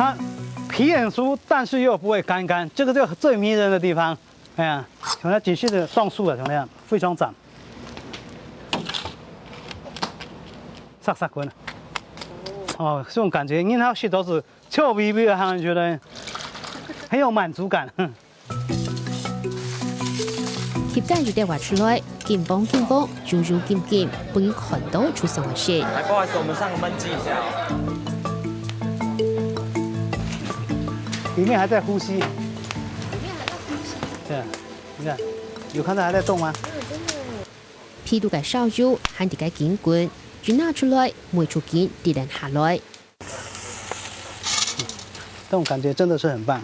它皮很酥，但是又不会干，这个就最迷人的地方。哎呀，像它继续的上树了，像那样非常赞。撒滚了。哦，这种感觉，因为它许多是臭逼逼的，让人觉得很有满足感。貼街就得畫出來，緊繃，逐漸，不易看到出什麼事。來，不好意思，我們上個焖機一下里面還在呼吸。對啊，你看，有看到還在動嗎？皮都嘅燒肉，หั่啲嘅緊滾，就拿出來，每處緊滴人下來。這種感覺真的是很棒。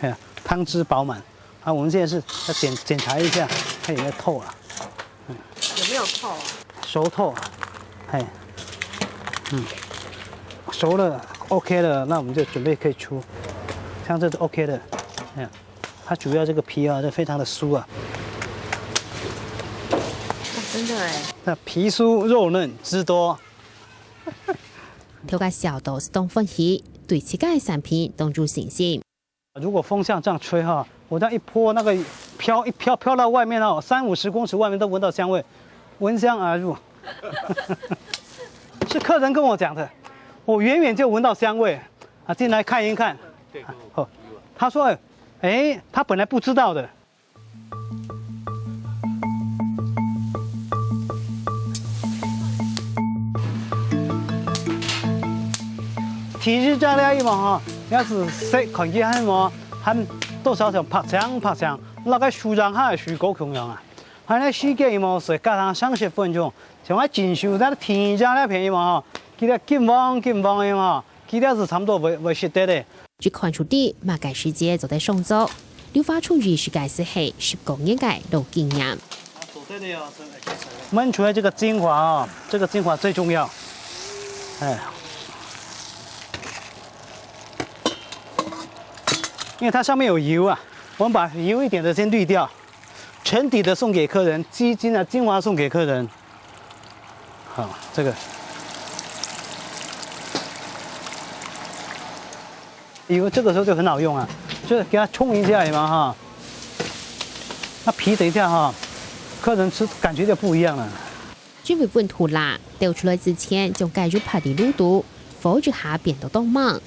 哎呀，湯汁飽滿。啊，我們現在是要檢查一下，它有沒有透啊？有沒有透啊？熟透，哎，熟了 OK 了，那我們就準備可以出。像這是 OK 的，哎呀，它主要這個皮啊，就非常的酥啊。真的哎。那皮酥肉嫩汁多。調個小豆是當歡喜，對自己嘅產品當做信心。如果風向這樣吹哈，我這樣一潑，那個飄到外面哦，30-50公尺外面都聞到香味，聞香而入。是客人跟我講的，我遠遠就聞到香味，啊，進來看一看。哦，他說，哎，他本來不知道的。其實這裡嘛哈，要是食看見係麼，係多少像拍槍，那個樹上係樹高窮樣啊，係那世界嘛是加上30分鐘，像我進修在天家那邊嘛哈，佢哋緊繃的嘛，佢哋是差不多會識得的。據看出啲馬街世界就在上週，療法處於世界是係10公年嘅老經驗。燜出來這個精華啊，這個精華最重要，哎。因為它上面有油啊，我們把油一點的先濾掉，沉底的送給客人，雞精啊精華送給客人。好，這個油這個時候就很好用啊，就是給它沖一下嘛哈。那皮等一下哈，客人吃感覺就不一樣了。因為本土辣掉出來之前，就介入拍啲滷肚，否則下變到當猛。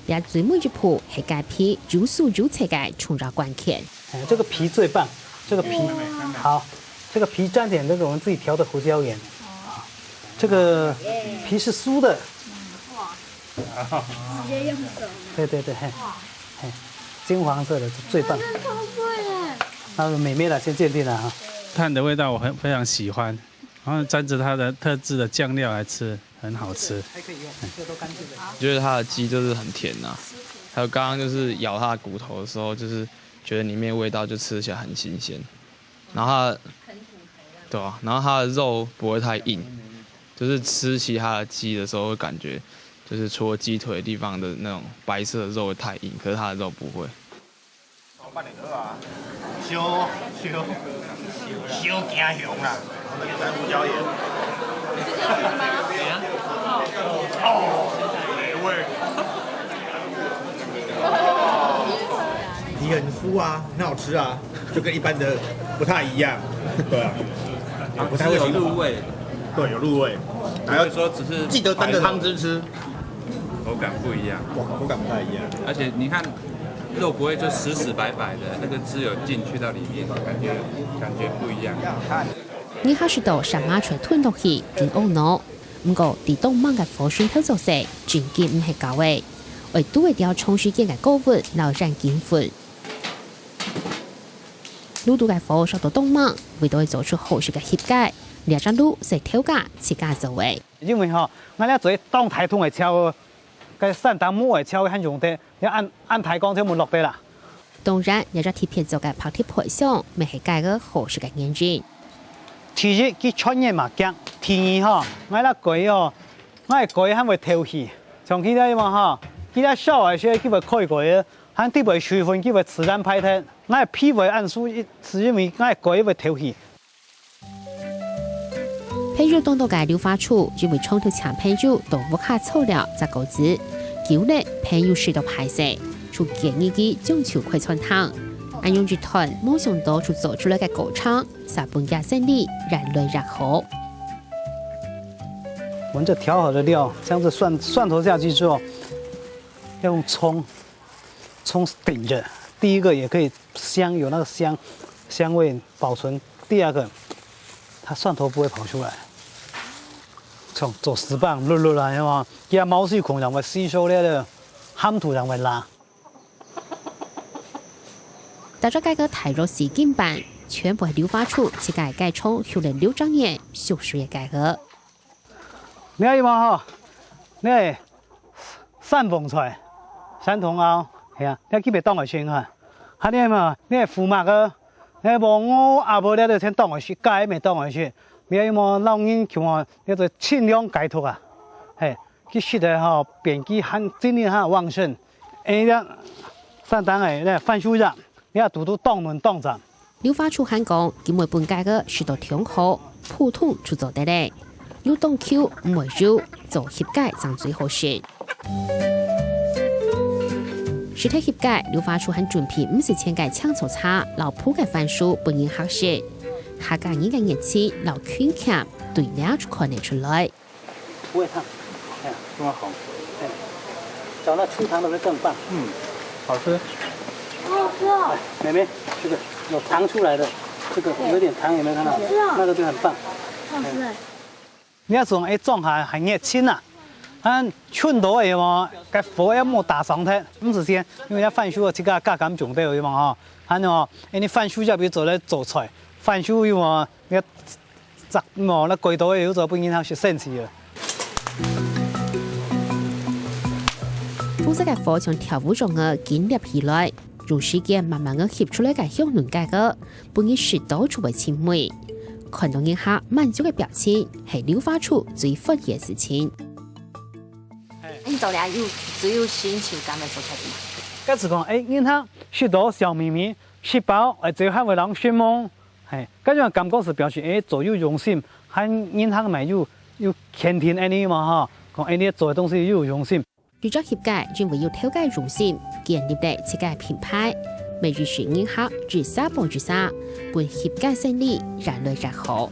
也最每一步係介皮如酥如脆嘅重要關鍵。哎，這個皮最棒，這個皮好，這個皮沾點這個我們自己調的胡椒鹽，這個皮是酥的。哇！直接用手。對，嘿，金黃色的最棒。超貴耶！那美美的先鑑定了哈。炭的味道我非常喜歡，然後沾着它的特製的醬料來吃。很好吃，還可以用，這都乾淨的。覺得它的雞就是很甜吶，還有剛剛就是咬它的骨頭的時候，就是覺得裡面味道就吃起來很新鮮，然後它，對啊，然後它的肉不會太硬，就是吃其他的雞的時候會感覺，就是除了雞腿的地方的那種白色的肉會太硬，可是它的肉不會。燒驚熊啦，在胡椒鹽。皮很酥啊，很好吃啊，就跟一般的不太一樣。對啊，不太會有入味。對，有入味。還要說只是記得單着湯汁吃，口感不一樣。哇，口感不太一樣。而且你看，肉不會就死白白的，那個汁有進去到裡面，感覺不一樣。你考試到上馬場吞落去真懊惱，不過地東猛嘅火選偷做食，轉見唔係高嘅，為都會掉重視嘅高溫，鬧人見款。滷肚嘅火燒到東猛，為到做出好食嘅協解，兩張滷食挑價自家做嘅。因為哈，我哋做當台通嘅炒，個散當木嘅炒很用得，你按台鋼就冇落地啦。當然，有咗貼片做嘅拍貼配上，咪係介個好食嘅原因。其實佢穿嘢嘛驚，天哈，我哋改哦，我係改係會調戲，像佢哋嘛哈，佢哋小嘅時候佢會開改，喺啲會水分佢會自然排出，我係皮會按數，是因為我係改會調戲。配肉當到嘅療法處，因為沖頭長配肉都無下粗料，則高子，酒类配有适度排泄，就建议佢中秋快餐汤。按用剧团没想到就做出来嘅歌唱，撒本家生意越来越好。我们这调好的料，这样子蒜头下去之后，要用葱顶着。第一个也可以香，有那个香味保存。第二个，它蒜头不会跑出来。从做石棒落来嘛，加毛细孔让会吸收了的夯土让会拉。大家改革太弱时间版，全部系流发出自家改创修了6张年，小水嘅改革。你看嘛哈，你係山鳳菜、山茼蒿，係啊，你去別當嚟先哈。嚇你嘛，你係富麥個，你無我阿伯咧就先當嚟先，改未當嚟先。你係嘛老人叫我，你就盡量改脫啊，係，佢食得哈變機很精力很旺盛。誒呀，山當誒咧番薯肉，你要度當門當站。流發出香港，佢每半改革是到挺好，普通就做得咧。有凍 Q 唔會肉，做協解就最好食。實體協解流發出很準備50千嘅青草茶，老鋪嘅番薯本應合適。下個人嘅熱氣老圈鉗對料就看得出來。不會燙，哎，這麼好，哎，找那出糖的會更棒。好吃。好好吃哦！妹妹，這個有糖出來的，這個有點糖，有沒有看到？那個就很棒。好吃哎！你要種種下係熱清啊，春到嘅嘛，個火一冇打上睇，唔是先，因為一番薯啊，自家加減種都有嘛嚇，你番薯就比做咧做菜，番薯要嘛，你摘嘛，那貴到嘅要做本身係食生氣嘅。膚色嘅火從調烏種嘅建立起來，用時間慢慢嘅翕出來嘅香濃價格，本應適度作為前味。看到一下滿足嘅表情，係流發出最歡喜嘅事情。你做俩只有心情感嘅做出嚟。嗰時講，你睇食到小咪咪，食飽最係為人羨慕，係嗰種感覺是表示做有用心，係你睇咪有傾聽你嘛嚇，講你做嘅東西有用心。除咗業界，仲會有調解用心，建立嚟自家品牌。每日選一下，至3本至3，本業界生意越來越好。